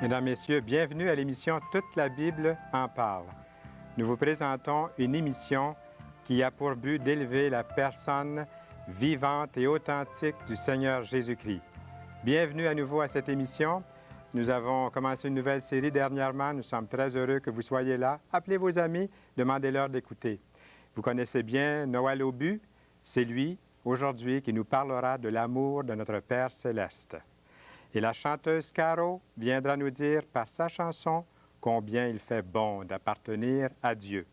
Mesdames, Messieurs, bienvenue à l'émission Toute la Bible en parle. Nous vous présentons une émission qui a pour but d'élever la personne vivante et authentique du Seigneur Jésus-Christ. Bienvenue à nouveau à cette émission. Nous avons commencé une nouvelle série dernièrement. Nous sommes très heureux que vous soyez là. Appelez vos amis, demandez-leur d'écouter. Vous connaissez bien Noël Aubu. C'est lui, aujourd'hui, qui nous parlera de l'amour de notre Père céleste. Et la chanteuse Caro viendra nous dire par sa chanson combien il fait bon d'appartenir à Dieu.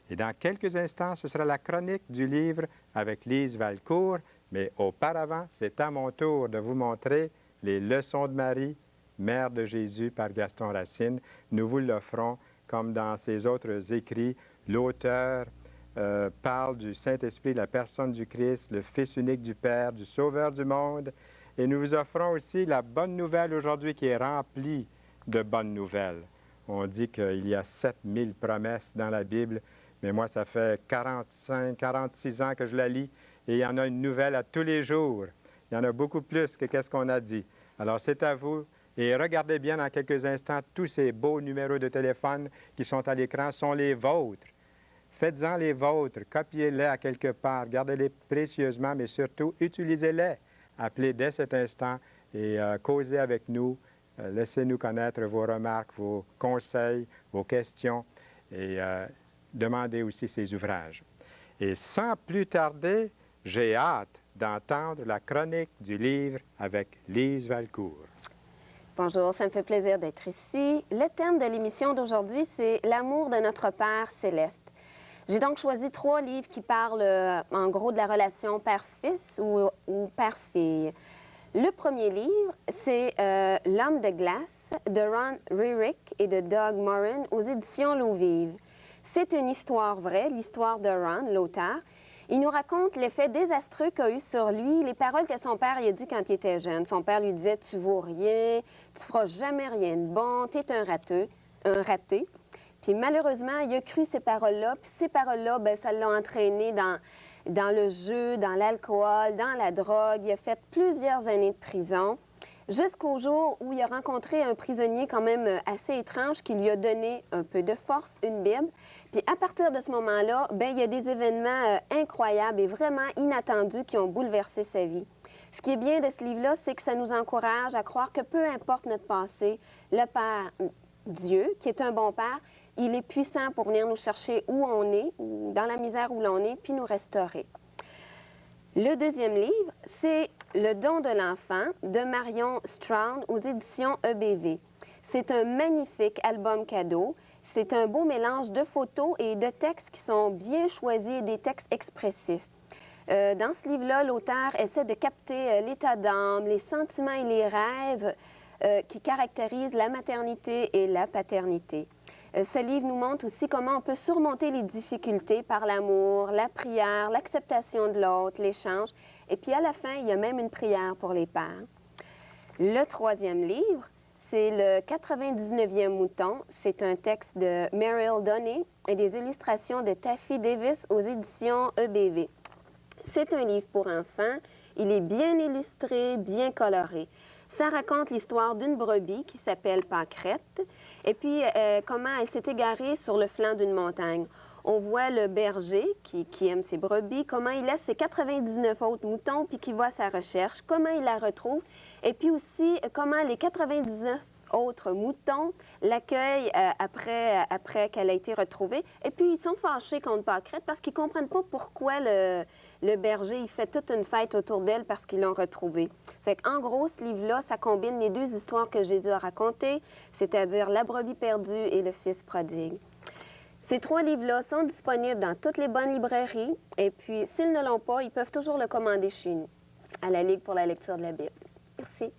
Et dans quelques instants, ce sera la chronique du livre avec Lise Valcourt. Mais auparavant, c'est à mon tour de vous montrer les leçons de Marie, mère de Jésus par Gaston Racine. Nous vous l'offrons comme dans ses autres écrits. L'auteur parle du Saint-Esprit, la personne du Christ, le Fils unique du Père, du Sauveur du monde. Et nous vous offrons aussi la bonne nouvelle aujourd'hui qui est remplie de bonnes nouvelles. On dit qu'il y a 7000 promesses dans la Bible, mais moi, ça fait 46 ans que je la lis et il y en a une nouvelle à tous les jours. Il y en a beaucoup plus que qu'est-ce qu'on a dit. Alors, c'est à vous. Et regardez bien dans quelques instants, tous ces beaux numéros de téléphone qui sont à l'écran sont les vôtres. Faites-en les vôtres, copiez-les à quelque part, gardez-les précieusement, mais surtout, utilisez-les. Appelez dès cet instant et causez avec nous. Laissez-nous connaître vos remarques, vos conseils, vos questions et demandez aussi ces ouvrages. Et sans plus tarder, j'ai hâte d'entendre la chronique du livre avec Lise Valcourt. Bonjour, ça me fait plaisir d'être ici. Le thème de l'émission d'aujourd'hui, c'est l'amour de notre Père céleste. J'ai donc choisi 3 livres qui parlent en gros de la relation père-fils ou père-fille. Le premier livre, c'est L'homme de glace de Ron Rerick et de Doug Morin aux éditions L'eau vive. C'est une histoire vraie, l'histoire de Ron, l'auteur. Il nous raconte l'effet désastreux qu'a eu sur lui les paroles que son père lui a dit quand il était jeune. Son père lui disait « Tu vaux rien, tu feras jamais rien de bon, t'es un raté. » Puis malheureusement, il a cru ces paroles-là, puis ces paroles-là, bien, ça l'a entraîné dans le jeu, dans l'alcool, dans la drogue. Il a fait plusieurs années de prison, jusqu'au jour où il a rencontré un prisonnier quand même assez étrange qui lui a donné un peu de force, une Bible. Puis à partir de ce moment-là, bien, il y a des événements incroyables et vraiment inattendus qui ont bouleversé sa vie. Ce qui est bien de ce livre-là, c'est que ça nous encourage à croire que peu importe notre passé, le Père Dieu, qui est un bon Père, il est puissant pour venir nous chercher où on est, ou dans la misère où l'on est, puis nous restaurer. Le deuxième livre, c'est Le don de l'enfant de Marion Stroud aux éditions EBV. C'est un magnifique album cadeau. C'est un beau mélange de photos et de textes qui sont bien choisis, des textes expressifs. Dans ce livre-là, l'auteur essaie de capter l'état d'âme, les sentiments et les rêves qui caractérisent la maternité et la paternité. Ce livre nous montre aussi comment on peut surmonter les difficultés par l'amour, la prière, l'acceptation de l'autre, l'échange. Et puis à la fin, il y a même une prière pour les pères. Le troisième livre, c'est le 99e mouton. C'est un texte de Meryl Doney et des illustrations de Taffy Davis aux éditions EBV. C'est un livre pour enfants. Il est bien illustré, bien coloré. Ça raconte l'histoire d'une brebis qui s'appelle Pâquerette et puis comment elle s'est égarée sur le flanc d'une montagne. On voit le berger qui aime ses brebis, comment il laisse ses 99 autres moutons puis qui va à sa recherche, comment il la retrouve et puis aussi comment les 99 autres moutons l'accueillent après qu'elle a été retrouvée. Et puis, ils sont fâchés contre Pâquerette parce qu'ils ne comprennent pas pourquoi le berger il fait toute une fête autour d'elle parce qu'ils l'ont retrouvée. Fait qu'en gros, ce livre-là, ça combine les 2 histoires que Jésus a racontées, c'est-à-dire la brebis perdue et le fils prodigue. Ces 3 livres-là sont disponibles dans toutes les bonnes librairies. Et puis, s'ils ne l'ont pas, ils peuvent toujours le commander chez nous, à la Ligue pour la lecture de la Bible. Merci.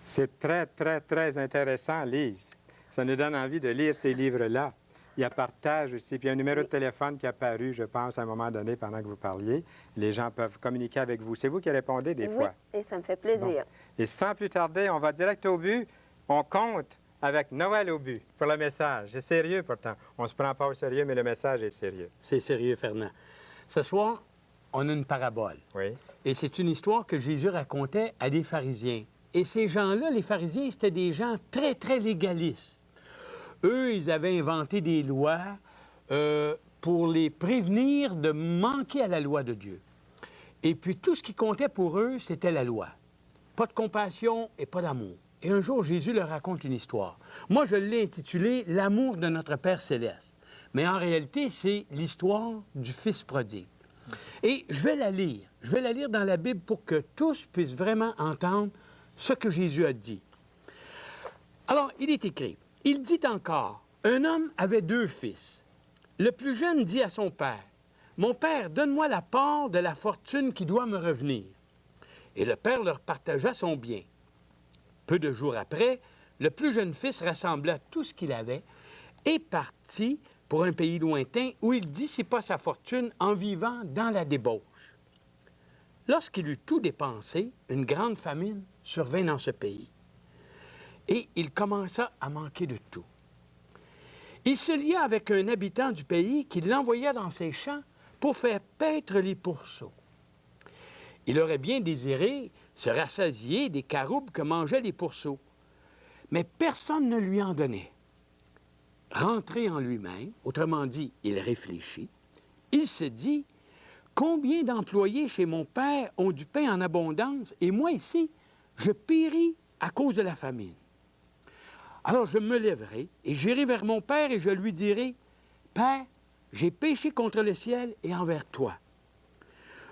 C'est très, très, très intéressant, Lise. Ça nous donne envie de lire ces livres-là. Il y a partage aussi. Puis il y a un numéro de téléphone qui est apparu, je pense, à un moment donné, pendant que vous parliez. Les gens peuvent communiquer avec vous. C'est vous qui répondez des fois. Oui, et ça me fait plaisir. Bon. Et sans plus tarder, on va direct au but. On compte avec Noël Aubu pour le message. C'est sérieux pourtant. On ne se prend pas au sérieux, mais le message est sérieux. C'est sérieux, Fernand. Ce soir, on a une parabole. Oui. Et c'est une histoire que Jésus racontait à des pharisiens. Et ces gens-là, les pharisiens, c'était des gens très, très légalistes. Eux, ils avaient inventé des lois pour les prévenir de manquer à la loi de Dieu. Et puis, tout ce qui comptait pour eux, c'était la loi. Pas de compassion et pas d'amour. Et un jour, Jésus leur raconte une histoire. Moi, je l'ai intitulée « L'amour de notre Père céleste ». Mais en réalité, c'est l'histoire du Fils prodigue. Et je vais la lire. Je vais la lire dans la Bible pour que tous puissent vraiment entendre ce que Jésus a dit. Alors, il est écrit, il dit encore, un homme avait 2 fils. Le plus jeune dit à son père, « Mon père, donne-moi la part de la fortune qui doit me revenir. » Et le père leur partagea son bien. Peu de jours après, le plus jeune fils rassembla tout ce qu'il avait et partit pour un pays lointain où il dissipa sa fortune en vivant dans la débauche. Lorsqu'il eut tout dépensé, une grande famine survint dans ce pays. Et il commença à manquer de tout. Il se lia avec un habitant du pays qui l'envoya dans ses champs pour faire paître les pourceaux. Il aurait bien désiré se rassasier des caroubes que mangeaient les pourceaux, mais personne ne lui en donnait. Rentré en lui-même, autrement dit, il réfléchit, il se dit, « Combien d'employés chez mon père ont du pain en abondance, et moi ici, je péris à cause de la famine. Alors je me lèverai et j'irai vers mon père et je lui dirai, « Père, j'ai péché contre le ciel et envers toi.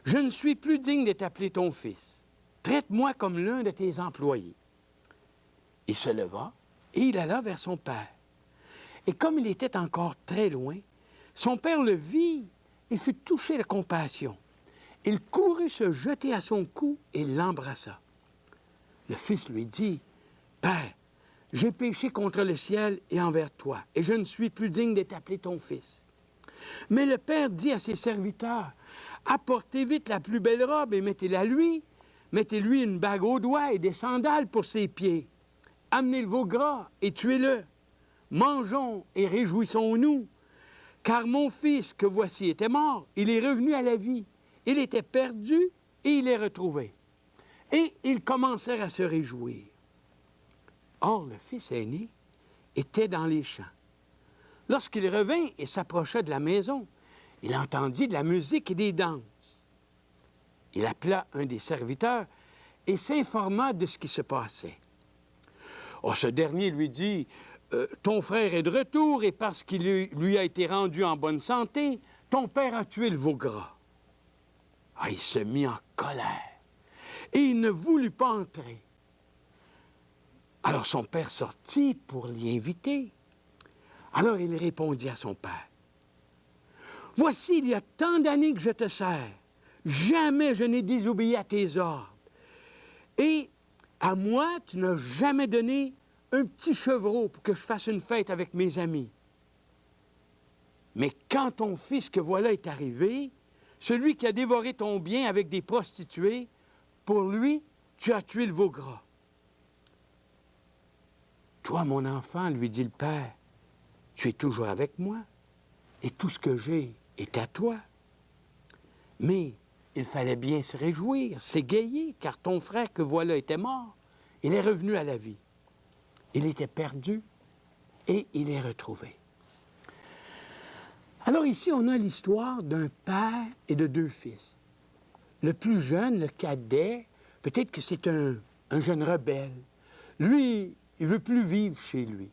Je ne suis plus digne de t'appeler ton fils. Traite-moi comme l'un de tes employés. » Il se leva et il alla vers son père. Et comme il était encore très loin, son père le vit et fut touché de compassion. Il courut se jeter à son cou et l'embrassa. Le fils lui dit, « Père, j'ai péché contre le ciel et envers toi, et je ne suis plus digne de t'appeler ton fils. » Mais le père dit à ses serviteurs, « Apportez vite la plus belle robe et mettez-la lui. Mettez-lui une bague au doigt et des sandales pour ses pieds. Amenez le veau gras et tuez-le. Mangeons et réjouissons-nous, car mon fils que voici était mort, il est revenu à la vie. Il était perdu et il est retrouvé. » Et ils commencèrent à se réjouir. Or, le fils aîné était dans les champs. Lorsqu'il revint et s'approcha de la maison, il entendit de la musique et des danses. Il appela un des serviteurs et s'informa de ce qui se passait. Or, ce dernier lui dit, « Ton frère est de retour et parce qu'il lui a été rendu en bonne santé, ton père a tué le veau gras. » Ah, il se mit en colère et il ne voulut pas entrer. Alors son père sortit pour l'y inviter. Alors il répondit à son père, « Voici, il y a tant d'années que je te sers. Jamais je n'ai désobéi à tes ordres. Et à moi, tu n'as jamais donné un petit chevreau pour que je fasse une fête avec mes amis. Mais quand ton fils que voilà est arrivé, celui qui a dévoré ton bien avec des prostituées, pour lui, tu as tué le veau gras. » « Toi, mon enfant, lui dit le père, tu es toujours avec moi, et tout ce que j'ai est à toi. Mais il fallait bien se réjouir, s'égayer, car ton frère que voilà était mort, il est revenu à la vie. Il était perdu et il est retrouvé. » Alors ici, on a l'histoire d'un père et de 2 fils. Le plus jeune, le cadet, peut-être que c'est un jeune rebelle. Lui, il ne veut plus vivre chez lui.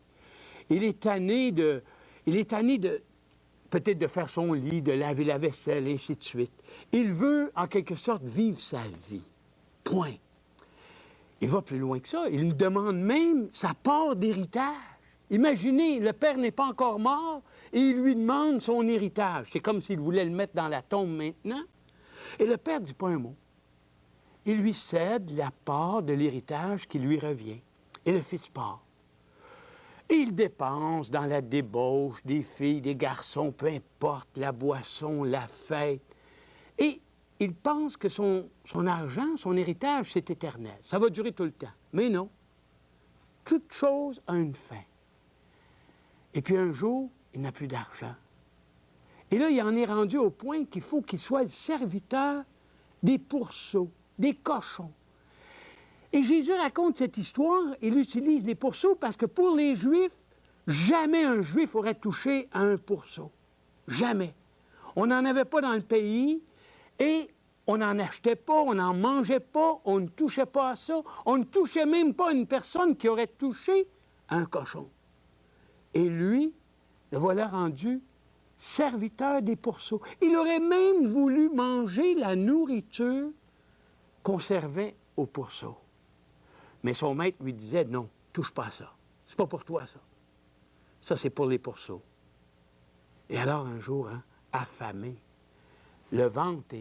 Il est tanné de peut-être de faire son lit, de laver la vaisselle, et ainsi de suite. Il veut, en quelque sorte, vivre sa vie. Point. Il va plus loin que ça. Il nous demande même sa part d'héritage. Imaginez, le père n'est pas encore mort et il lui demande son héritage. C'est comme s'il voulait le mettre dans la tombe maintenant. Et le père ne dit pas un mot. Il lui cède la part de l'héritage qui lui revient. Et le fils part. Et il dépense dans la débauche des filles, des garçons, peu importe, la boisson, la fête. Et il pense que son argent, son héritage, c'est éternel. Ça va durer tout le temps. Mais non. Toute chose a une fin. Et puis un jour, il n'a plus d'argent. Et là, il en est rendu au point qu'il faut qu'il soit le serviteur des pourceaux, des cochons. Et Jésus raconte cette histoire, il utilise les pourceaux parce que pour les Juifs, jamais un Juif aurait touché à un pourceau. Jamais. On n'en avait pas dans le pays et on n'en achetait pas, on n'en mangeait pas, on ne touchait pas à ça. On ne touchait même pas à une personne qui aurait touché à un cochon. Et lui, le voilà rendu serviteur des pourceaux. Il aurait même voulu manger la nourriture qu'on servait aux pourceaux. Mais son maître lui disait, non, touche pas à ça. C'est pas pour toi, ça. Ça, c'est pour les pourceaux. Et alors, un jour, affamé, le ventre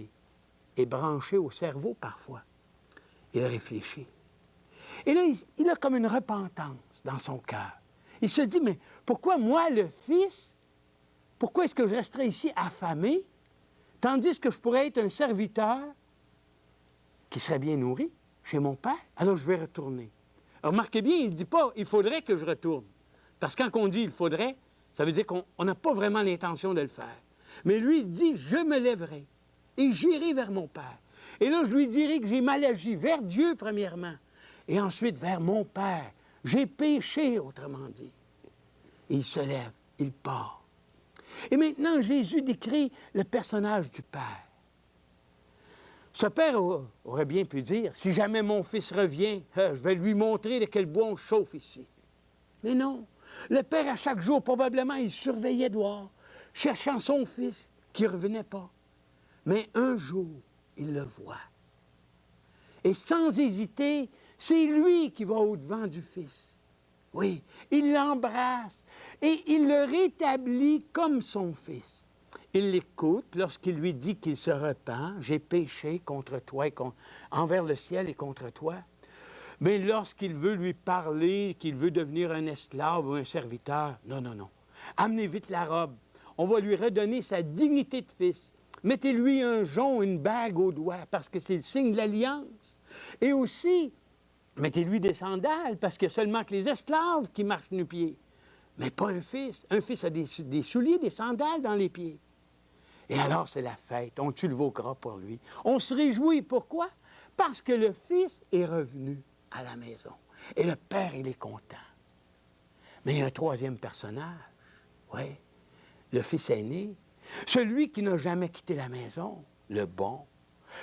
est branché au cerveau parfois. Il réfléchit. Et là, il a comme une repentance dans son cœur. Il se dit, mais pourquoi moi, le Fils, pourquoi est-ce que je resterais ici affamé, tandis que je pourrais être un serviteur qui serait bien nourri chez mon Père? Alors, je vais retourner. Alors, remarquez bien, il ne dit pas, il faudrait que je retourne. Parce que quand on dit il faudrait, ça veut dire qu'on n'a pas vraiment l'intention de le faire. Mais lui, il dit, je me lèverai et j'irai vers mon Père. Et là, je lui dirai que j'ai mal agi vers Dieu, premièrement, et ensuite vers mon Père. J'ai péché, autrement dit. Et il se lève, il part. Et maintenant, Jésus décrit le personnage du Père. Ce Père aurait bien pu dire, si jamais mon fils revient, je vais lui montrer de quel bois on chauffe ici. Mais non. Le Père, à chaque jour, probablement, il surveillait dehors, cherchant son fils qui ne revenait pas. Mais un jour, il le voit. Et sans hésiter, c'est lui qui va au-devant du fils. Oui, il l'embrasse et il le rétablit comme son fils. Il l'écoute lorsqu'il lui dit qu'il se repent. « J'ai péché contre toi, envers le ciel et contre toi. » Mais lorsqu'il veut lui parler, qu'il veut devenir un esclave ou un serviteur, non, non, non. Amenez vite la robe. On va lui redonner sa dignité de fils. Mettez-lui un jonc, une bague au doigt, parce que c'est le signe de l'alliance. Et aussi, mettez-lui des sandales, parce qu'il n'y a seulement que les esclaves qui marchent nu-pieds. Mais pas un fils. Un fils a des souliers, des sandales dans les pieds. Et alors, c'est la fête. On tue le veau gras pour lui. On se réjouit. Pourquoi? Parce que le fils est revenu à la maison. Et le père, il est content. Mais il y a un troisième personnage. Oui, le fils aîné. Celui qui n'a jamais quitté la maison, le bon.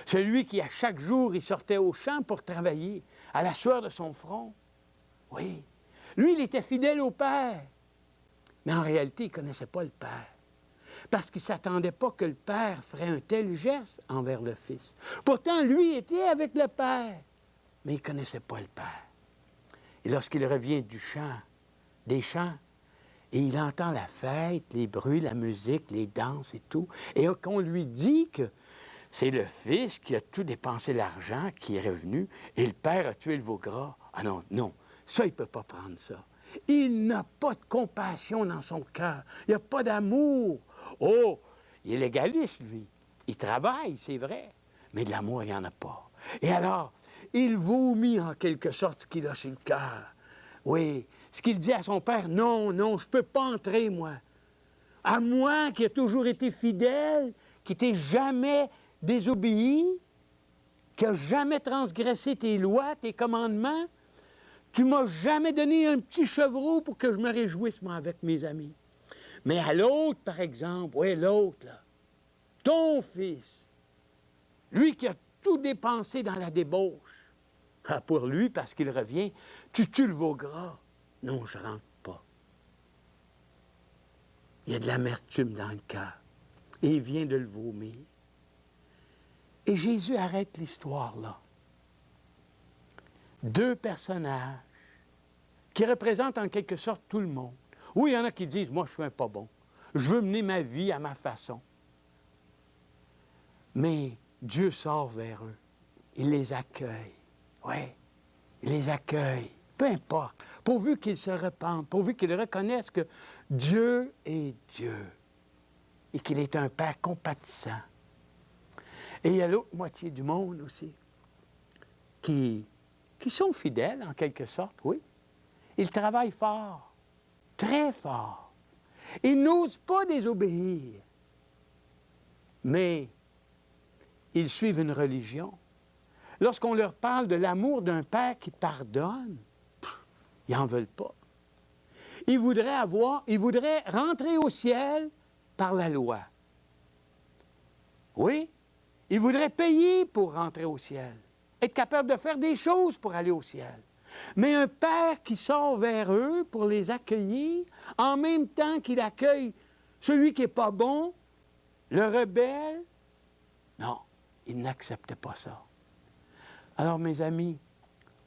Celui qui, à chaque jour, il sortait au champ pour travailler, à la sueur de son front. Oui, lui, il était fidèle au père. Mais en réalité, il ne connaissait pas le père. Parce qu'il ne s'attendait pas que le père ferait un tel geste envers le fils. Pourtant, lui était avec le père, mais il ne connaissait pas le père. Et lorsqu'il revient des champs, et il entend la fête, les bruits, la musique, les danses et tout, et qu'on lui dit que c'est le fils qui a tout dépensé l'argent, qui est revenu, et le père a tué le veau gras. Ah non, non, ça, il ne peut pas prendre ça. Il n'a pas de compassion dans son cœur. Il n'a pas d'amour. Oh, il est légaliste, lui. Il travaille, c'est vrai, mais de l'amour, il n'y en a pas. Et alors, il vomit en quelque sorte ce qu'il a sur le cœur. Oui, ce qu'il dit à son père, non, non, je ne peux pas entrer, moi. À moi qui ai toujours été fidèle, qui t'ai jamais désobéi, qui n'a jamais transgressé tes lois, tes commandements, tu ne m'as jamais donné un petit chevreau pour que je me réjouisse, moi, avec mes amis. Mais à l'autre, par exemple, oui, l'autre, là, ton fils, lui qui a tout dépensé dans la débauche, ah, pour lui, parce qu'il revient, tu tues le veau gras. Non, je ne rentre pas. Il y a de l'amertume dans le cœur. Et il vient de le vomir. Et Jésus arrête l'histoire là. Deux personnages qui représentent en quelque sorte tout le monde. Oui, il y en a qui disent, moi, je suis un pas bon. Je veux mener ma vie à ma façon. Mais Dieu sort vers eux. Il les accueille. Oui, il les accueille. Peu importe. Pourvu qu'ils se repentent, pourvu qu'ils reconnaissent que Dieu est Dieu et qu'il est un Père compatissant. Et il y a l'autre moitié du monde aussi qui sont fidèles en quelque sorte, oui. Ils travaillent fort, très fort. Ils n'osent pas désobéir, mais ils suivent une religion. lorsqu'on leur parle de l'amour d'un père qui pardonne, ils n'en veulent pas. Ils voudraient rentrer au ciel par la loi. Oui, ils voudraient payer pour rentrer au ciel, être capable de faire des choses pour aller au ciel. Mais un père qui sort vers eux pour les accueillir, en même temps qu'il accueille celui qui n'est pas bon, le rebelle, non, il n'accepte pas ça. Alors, mes amis,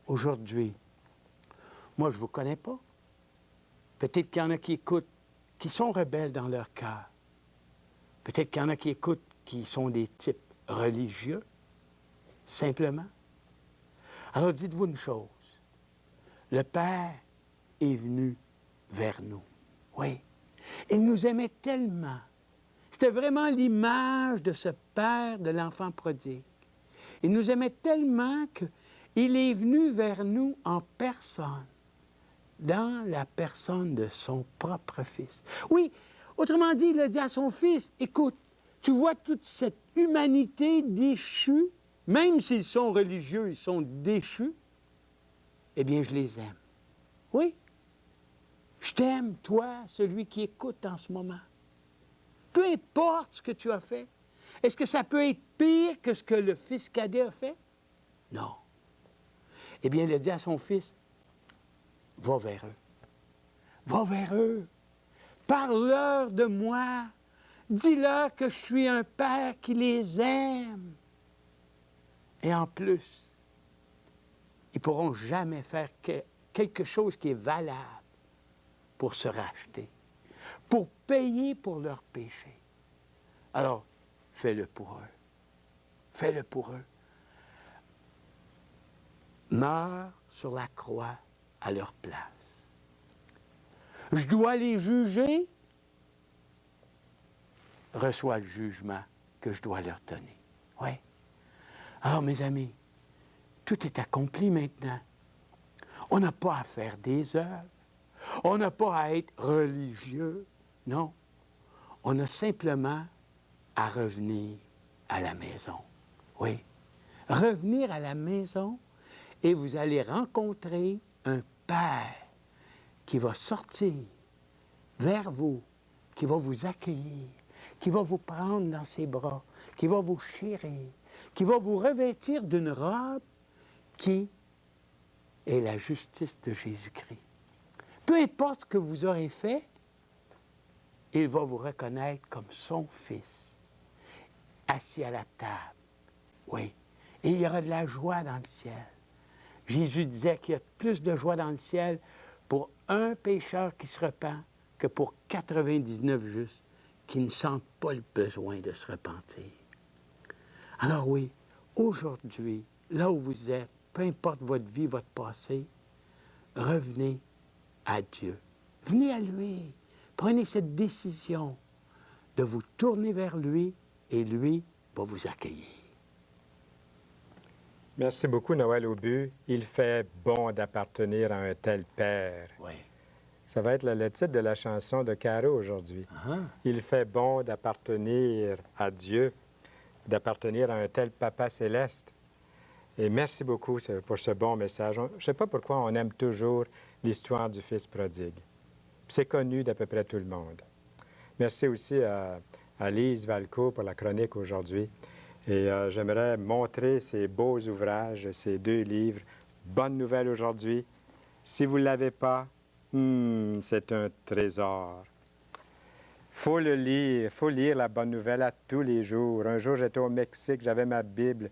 aujourd'hui, moi, je ne vous connais pas. Peut-être qu'il y en a qui écoutent, qui sont rebelles dans leur cœur. Peut-être qu'il y en a qui écoutent, qui sont des types religieux, simplement. Alors, dites-vous une chose. Le Père est venu vers nous. Oui. Il nous aimait tellement. C'était vraiment l'image de ce Père de l'enfant prodigue. Il nous aimait tellement qu'il est venu vers nous en personne, dans la personne de son propre Fils. Oui, autrement dit, il a dit à son Fils, écoute, tu vois toute cette humanité déchue, même s'ils sont religieux, ils sont déchus, eh bien, je les aime. Oui, je t'aime, toi, celui qui écoute en ce moment. Peu importe ce que tu as fait. Est-ce que ça peut être pire que ce que le fils cadet a fait? Non. Eh bien, il a dit à son fils, va vers eux. Va vers eux. Parle-leur de moi. Dis-leur que je suis un père qui les aime. Et en plus, ils ne pourront jamais faire quelque chose qui est valable pour se racheter, pour payer pour leurs péchés. Alors, fais-le pour eux. Fais-le pour eux. Meurs sur la croix à leur place. Je dois les juger. Reçois le jugement que je dois leur donner. Oui. Alors, mes amis, tout est accompli maintenant. On n'a pas à faire des œuvres. On n'a pas à être religieux. Non. On a simplement à revenir à la maison. Oui. Revenir à la maison et vous allez rencontrer un Père qui va sortir vers vous, qui va vous accueillir, qui va vous prendre dans ses bras, qui va vous chérir, qui va vous revêtir d'une robe qui est la justice de Jésus-Christ. Peu importe ce que vous aurez fait, il va vous reconnaître comme son fils, assis à la table. Oui. Et il y aura de la joie dans le ciel. Jésus disait qu'il y a plus de joie dans le ciel pour un pécheur qui se repent que pour 99 justes qui ne sentent pas le besoin de se repentir. Alors oui, aujourd'hui, là où vous êtes, peu importe votre vie, votre passé, revenez à Dieu. Venez à lui. Prenez cette décision de vous tourner vers lui et lui va vous accueillir. Merci beaucoup, Noël Aubu. Il fait bon d'appartenir à un tel Père. Oui. Ça va être le titre de la chanson de Caro aujourd'hui. Il fait bon d'appartenir à Dieu, d'appartenir à un tel Papa céleste. Et merci beaucoup pour ce bon message. Je ne sais pas pourquoi on aime toujours l'histoire du Fils prodigue. C'est connu d'à peu près tout le monde. Merci aussi à Lise Valco pour la chronique aujourd'hui. Et j'aimerais montrer ces beaux ouvrages, ces 2 livres. Bonne nouvelle aujourd'hui. Si vous ne l'avez pas, c'est un trésor. Faut le lire, faut lire la bonne nouvelle à tous les jours. Un jour, j'étais au Mexique, j'avais ma Bible.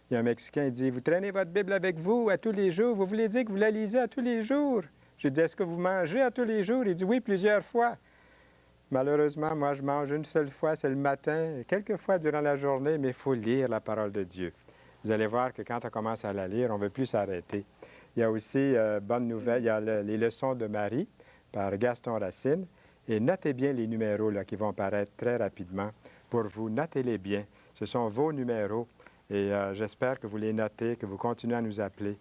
Il y a un Mexicain qui dit, vous traînez votre Bible avec vous à tous les jours. Vous voulez dire que vous la lisez à tous les jours? J'ai dit, est-ce que vous mangez à tous les jours? Il dit, oui, plusieurs fois. Malheureusement, moi, je mange une seule fois, c'est le matin, quelques fois durant la journée, mais il faut lire la parole de Dieu. Vous allez voir que quand on commence à la lire, on ne veut plus s'arrêter. Il y a aussi, bonne nouvelle, il y a les leçons de Marie par Gaston Racine. Et notez bien les numéros là, qui vont apparaître très rapidement pour vous. Notez-les bien. Ce sont vos numéros et j'espère que vous les notez, que vous continuez à nous appeler.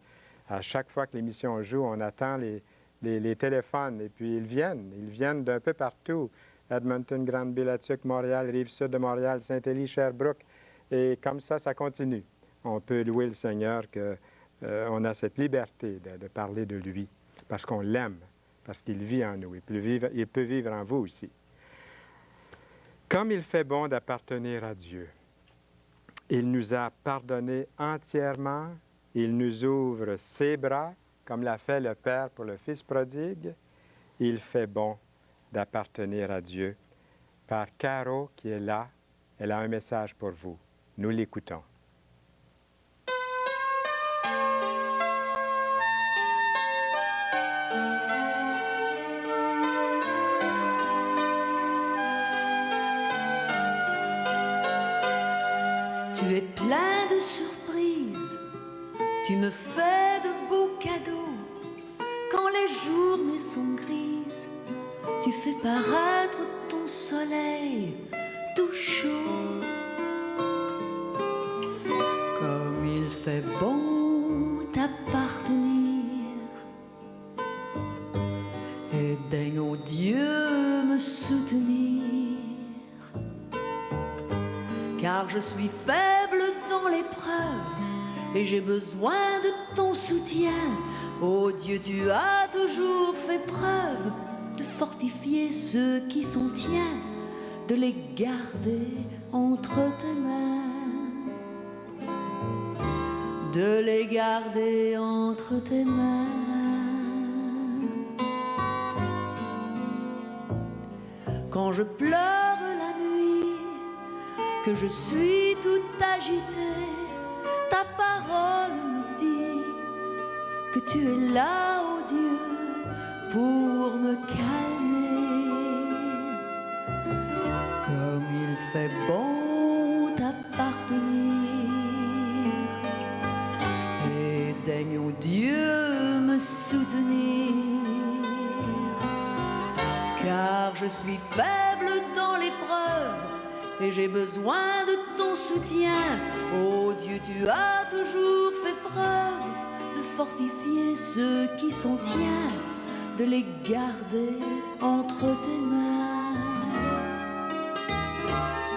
À chaque fois que l'émission joue, on attend les téléphones et puis ils viennent d'un peu partout. Edmonton, Granby, Latuc, Montréal, Rive-Sud de Montréal, Saint-Élie, Sherbrooke. Et comme ça continue. on peut louer le Seigneur qu'on a cette liberté de parler de lui, parce qu'on l'aime, parce qu'il vit en nous. Il peut vivre en vous aussi. Comme il fait bon d'appartenir à Dieu, il nous a pardonné entièrement, il nous ouvre ses bras, comme l'a fait le Père pour le Fils prodigue. Il fait bon d'appartenir à Dieu. Par Caro, qui est là, elle a un message pour vous. Nous l'écoutons. Tu es plein de surprises, tu me fais de beaux cadeaux. Quand les journées sont grises, tu fais paraître ton soleil tout chaud. Comme il fait bon t'appartenir, et daigne, ô Dieu, me soutenir. Car je suis faible dans l'épreuve et j'ai besoin de ton soutien. Ô Dieu, tu as toujours fait preuve de fortifier ceux qui sont tiens, de les garder entre tes mains, de les garder entre tes mains. Quand je pleure la nuit, que je suis tout agitée, ta parole me dit que tu es là, ô Dieu, pour me calmer. Comme il fait bon t'appartenir, et daigne, ô Dieu, me soutenir. Car je suis faible dans l'épreuve et j'ai besoin de ton soutien. Ô Dieu, tu as toujours fait preuve de fortifier ceux qui sont tiens, de les garder entre tes mains,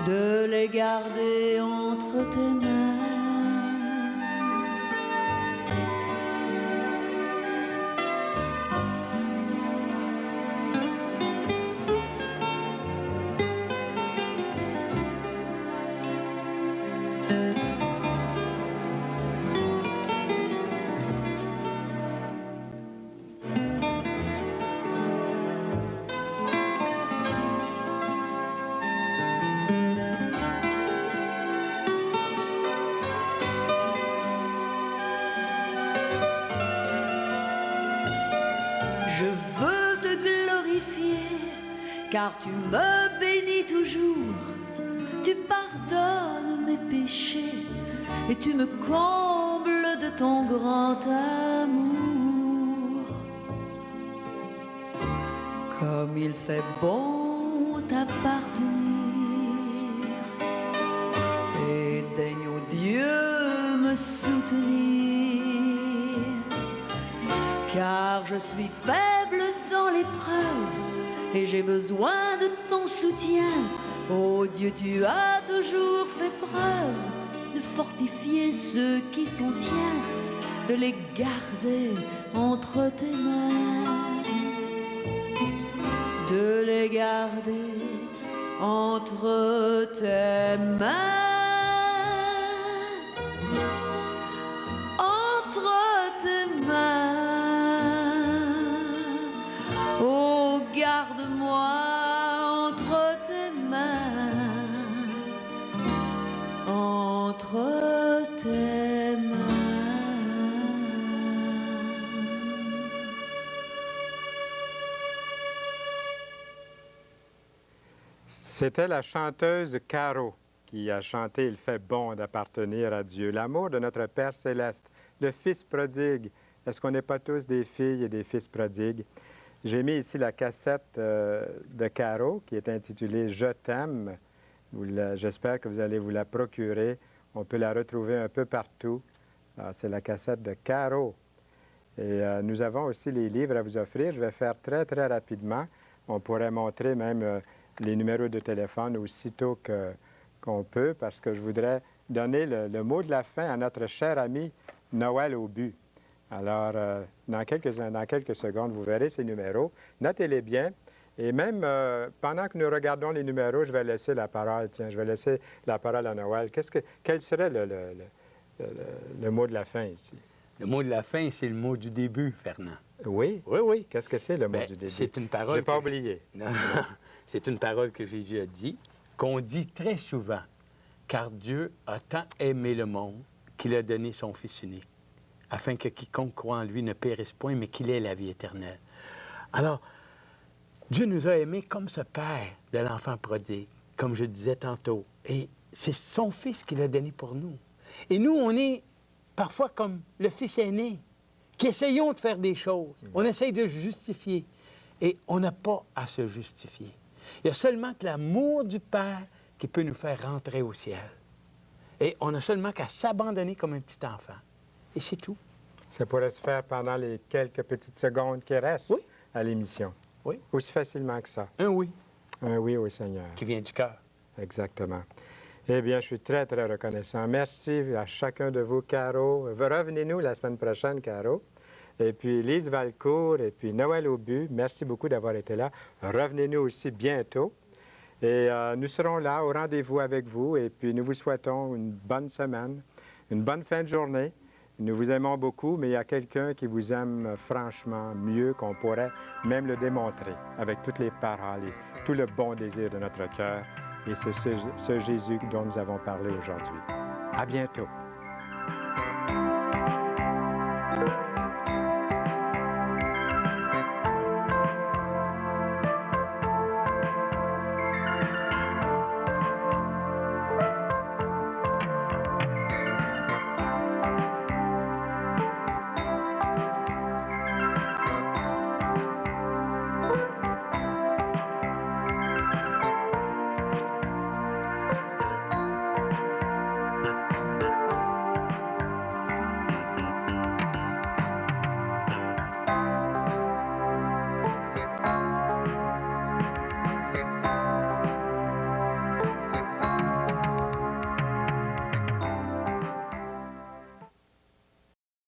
de les garder entre tes mains. Je veux te glorifier, car tu me bénis toujours. Tu pardonnes mes péchés et tu me combles de ton grand amour. Comme il fait bon t'appartenir, et daigne, ô Dieu, me soutenir. Car je suis faible dans l'épreuve et j'ai besoin de ton soutien. Ô Dieu, tu as toujours fait preuve de fortifier ceux qui sont tiens, de les garder entre tes mains, de les garder entre tes mains. C'était la chanteuse Caro qui a chanté « Il fait bon d'appartenir à Dieu », l'amour de notre Père céleste, le Fils prodigue. Est-ce qu'on n'est pas tous des filles et des fils prodigues? J'ai mis ici la cassette de Caro qui est intitulée « Je t'aime ». J'espère que vous allez vous la procurer. On peut la retrouver un peu partout. C'est la cassette de Caro. Et nous avons aussi les livres à vous offrir. Je vais faire très, très rapidement. On pourrait montrer même les numéros de téléphone aussitôt qu'on peut, parce que je voudrais donner le mot de la fin à notre cher ami Noël Aubu. Alors, dans quelques secondes, vous verrez ces numéros. Notez-les bien. Et même pendant que nous regardons les numéros, je vais laisser la parole. Tiens, je vais laisser la parole à Noël. Quel serait le mot de la fin ici? Le mot de la fin, c'est le mot du début, Fernand. Oui? Oui, oui. Qu'est-ce que c'est le mot Ben, du début? c'est une parole. Je n'ai pas que- oublié. Non, non. C'est une parole que Jésus a dit, qu'on dit très souvent, car Dieu a tant aimé le monde qu'il a donné son Fils unique, afin que quiconque croit en lui ne périsse point, mais qu'il ait la vie éternelle. Alors, Dieu nous a aimés comme ce Père de l'enfant prodigue, comme je disais tantôt. Et c'est son Fils qu'il a donné pour nous. Et nous, on est parfois comme le fils aîné, qui essayons de faire des choses. On essaye de justifier. Et on n'a pas à se justifier. Il y a seulement que l'amour du Père qui peut nous faire rentrer au ciel. Et on a seulement qu'à s'abandonner comme un petit enfant. Et c'est tout. Ça pourrait se faire pendant les quelques petites secondes qui restent Oui. à l'émission. Oui. Aussi facilement que ça. Un oui Un oui au Seigneur. qui vient du cœur. Exactement. Eh bien, je suis très, très reconnaissant. Merci à chacun de vous, Caro. Revenez-nous la semaine prochaine, Caro. Et puis, Lise Valcourt et puis Noël Aubu, merci beaucoup d'avoir été là. Revenez-nous aussi bientôt. Et nous serons là au rendez-vous avec vous. Et puis, nous vous souhaitons une bonne semaine, une bonne fin de journée. Nous vous aimons beaucoup, mais il y a quelqu'un qui vous aime franchement mieux qu'on pourrait même le démontrer avec toutes les paroles et tout le bon désir de notre cœur. Et c'est ce Jésus dont nous avons parlé aujourd'hui. À bientôt.